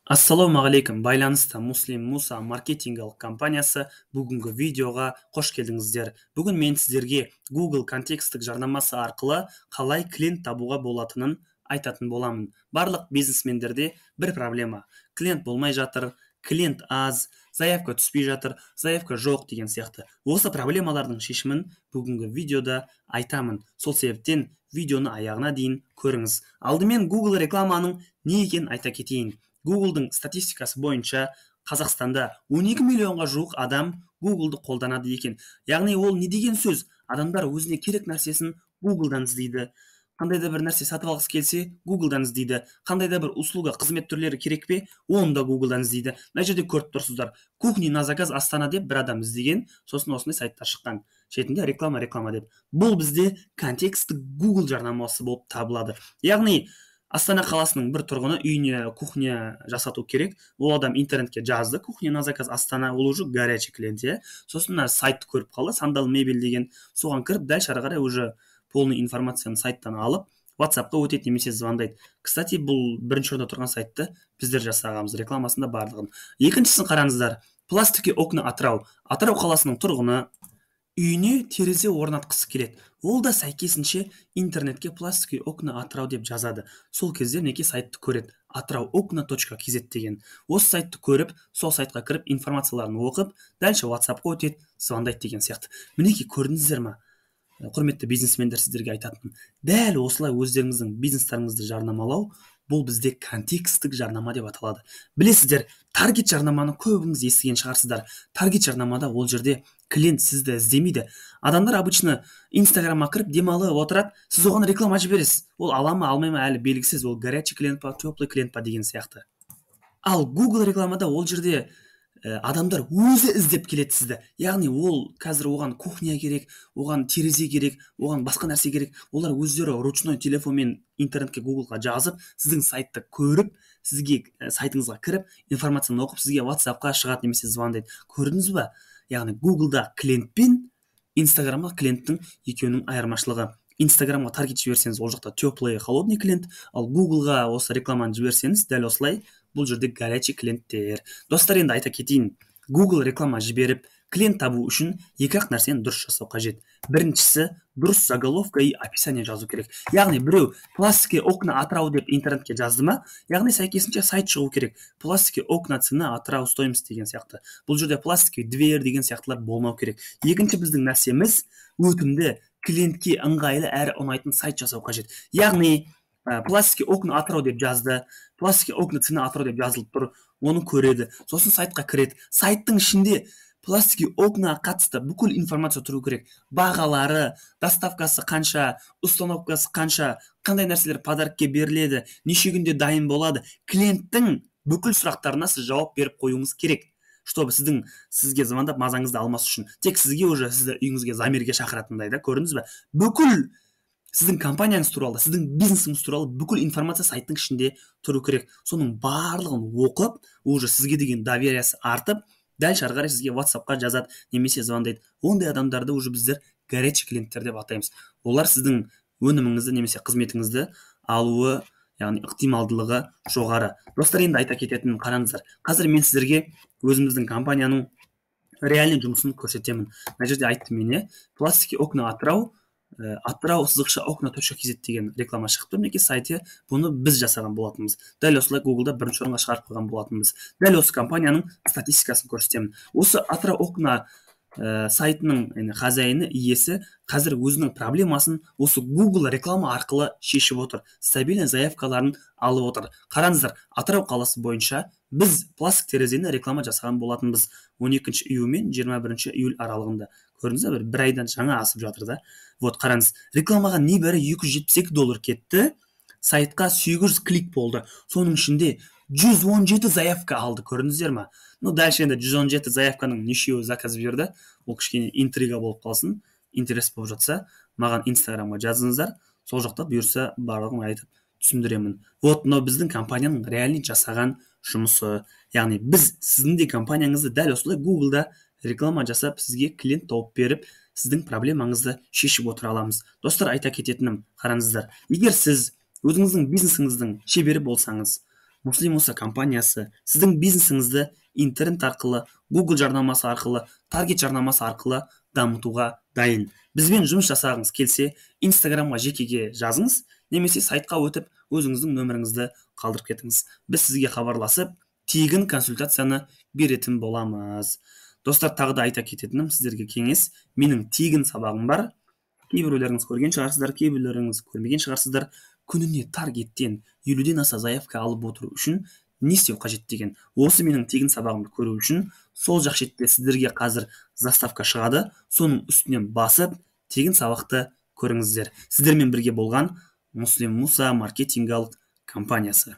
Ассалаумағалейкум, байланыста Муслим Муса маркетингалық компаниясы бүгінгі видеоға қош келдіңіздер. Бүгін мен сіздерге Google контекстік жарнамасы арқылы қалай клиент табуға болатынын айтатын боламын. Барлық бизнесмендерде бір проблема. Клиент болмай жатыр, клиент аз, заявка түспей жатыр, заявка жоқ деген сияқты. Осы проблемалардың шешімін бүгінгі видеода айтамын. Сол себептен видеоны аяғына дейін көріңіз. Алдымен Google рекламаның не екенін айта кетейін. Google'дың статистикасы бойынша Қазақстанда 12 миллионға жуық адам Google'ды қолданады екен. Яғни ол не деген сөз? Адамдар өзіне керек нәрсесін Google'дан іздейді. Қандай да бір нәрсе сатып алғысы келсе, Google'дан іздейді. Қандай да бір услуга, қызмет түрлері керек пе? Оны да Google'дан іздейді. Мына жерде көріп тұрсыздар. Кухни на заказ Астана деп бір адам іздеген, сосын осындай сайттар шыққан. Шетінде реклама деп. Бұл бізде контексттік Google жарнамасы болып табылады. Яғни Астана қаласының бір тұрғыны үйіне кухня жасату керек. Ол адам интернетке жазды, кухня на заказ Астана, ол уже горячий клиент, иә. Сосын сайтты көріп қалды, сандал мебель деген. Соған кіріп, дальше ары қарай уже полный информацияны сайттан алып, WhatsApp-қа өтеді немесе звондайды. Кстати, бұл бірінші орында тұрған сайтты біздер жасағанбыз, рекламасында барлығын. Екіншісін қараңыздар. Пластики окна Атырау. Атырау қаласының тұрғыны үйіне терезе орнатқысы келеді. Ол да сәйкесінше интернетке пластики окна Атырау деп жазады. Сол кезде мінекей сайтты көреді. atrauokna.kz деген. Осы сайтты көріп, сол сайтқа кіріп, информацияларын оқып, дальше WhatsApp-қа өтеді, звондайды деген сияқты. Мінекей көрдіңіздер ме? Құрметті бизнесмендер, сіздерге айтатыным. Дәл осылай өздеріңіздің бизнестарыңызды жарнамалау, бұл бізде контексттік жарнама деп аталады. Білесіздер, таргет жарнаманы көбіңіз естіген шығарсыздар. Таргет жарнамада ол жерде клиент сізді іздемейді. Адамдар обычно Инстаграмға кіріп демалып отырады, сіз оған реклама жібересіз. Ол ала ма, алмай ма әлі белгісіз. Ол горячий клиент па, теплый клиент па деген сияқты. Ал Google рекламада ол жерде адамдар өзі іздеп келеді сізді. Яғни ол қазір оған кухня керек, оған терезе керек, оған басқа нәрсе керек. Олар өздері ручной телефонмен интернетке Google-ға жазып, сіздің сайтты көріп, сізге сайтыңызға кіріп, информацияны оқып, сізге WhatsApp-қа шығады немесе звондайды. Көрдіңіз ба? Яғни Google-да клиент пен Instagram-ға клиенттің екеуінің айырмашылығы. Инстаграмға таргет жіберсеңіз, ол жақта теплый, холодный клиент, ал Google-ға осы рекламаны жіберсеңіз, дәл осылай бұл жерде горячий клиенттер. Достар, енді айта кетейін, Google реклама жіберіп, клиент табу үшін екі-ақ нәрсені дұрыс жасау қажет. Біріншісі, дұрыс заголовка и описание жазу керек. Яғни біреу пластики окна Атырау деп интернетке жазды ма, яғни сәйкесінше сайт шығу керек. Пластики окна цена Атырау стоимость деген сияқты. Бұл жерде пластики дверь деген сияқтылар болмау керек. Екінші біздің нәрсеміз өтімді, клиентке ыңғайлы әрі ұнайтын сайт жасау қажет. Яғни пластики окна Атырау деп жазды, пластики окна цена Атырау деп жазылып тұр, оны көреді, сосын сайтқа кіреді. Сайттың ішінде пластики окна қатысты бүкіл информация тұру керек. Бағалары, доставкасы қанша, установкасы қанша, қандай нәрселер подаркке беріледі, неше күнде дайын болады. Клиенттің бүкіл сұрақтарына сіз жауап беріп қоюыңыз керек, чтобы сізге звондап мазаңызды алмас үшін. Тек сізге уже сізді үйіңізге замерге шақыратындай да, көрдіңіз бе? Бүкіл сіздің компанияңыз туралы, сіздің бизнесіңіз туралы бүкіл информация сайттың ішінде тұру керек. Соның барлығын оқып, уже сізге деген довериясы артып, дальше ары қарай сізге WhatsApp-қа жазады, немесе звондайды. Ондай адамдарды уже біздер горячий клиенттер деп атаймыз. Олар сіздің өніміңізді немесе қызметіңізді алуы, яғни ықтималдылығы жоғары. Достар, енді айта кететінін қараңыздар. Қазір мен сіздерге өзіміздің компанияның реальный жұмысын көрсетемін. Мына жерде айттым мен, пластики окна Атырау, Атырау сызықша окна.kz деген реклама шығыпты. Мінекей сайты, бұны біз жасаған болатынбыз. Дәл осылай Google-да бірінші орынға шығарып қойған болатынбыз. Дәл осы компанияның статистикасын көрсетемін. Осы Атырау окна сайтының хозяйыны, иесі қазір өзінің проблемасын осы Google реклама арқылы шешіп отыр. Стабильный заявкаларын алып отыр. Қараңыздар, Атырау қаласы бойынша біз пластик терезені реклама жасаған болатынбыз 12 июль мен 21 июль аралығында. Көрдіңіз бе, бір айдан жаңа асып жатыр да. Вот, қараңыз, рекламаға небәрі $272 кетті, сайтқа 800 клик болды. Соның ішінде 117 заявка алды, көрдіңіздер ме? Дальше енді 117 заявканың нешеуі заказ берді. Ол кішкене интрига болып қалсын, интерес болып жатса, маған Инстаграмға жазыңыздар, сол жақта бұйырса барлығын айтып түсіндіремін. Вот, мынау біздің компанияның реальный жасаған жұмысы. Яғни біз сіздің де компанияңызды дәл осылай Google-да реклама жасап, сізге клиент тауып беріп, сіздің проблемаңызды шешіп отыра аламыз. Достар, айта кететінім, қараңыздар, егер сіз өзіңіздің бизнесіңіздің шебері болсаңыз, Муслим Муса компаниясы сіздің бизнесіңізді интернет арқылы, Google жарнамасы арқылы, таргет жарнамасы арқылы дамытуға дайын. Бізбен жұмыс жасағыңыз келсе, Инстаграмға жекеге жазыңыз, немесе сайтқа өтіп, өзіңіздің нөміріңізді қалдырып кетіңіз. Біз сізге хабарласып, тегін консультацияны беретін боламыз. Достар, тағы да айта кететінім сіздерге кеңес, менің тегін сабағым бар. Кейбіреулеріңіз көрген шығарсыздар, кейбіреулеріңіз көрмеген шығарсыздар. Күніне таргеттен 50-ден аса заявка алып отыру үшін не істеу қажет деген. Осы менің тегін сабағымды көру үшін сол жақ шетте сіздерге қазір заставка шығады. Соның үстінен басып, тегін сабақты көріңіздер. Сіздермен бірге болған Муслим Муса маркетингалық компаниясы.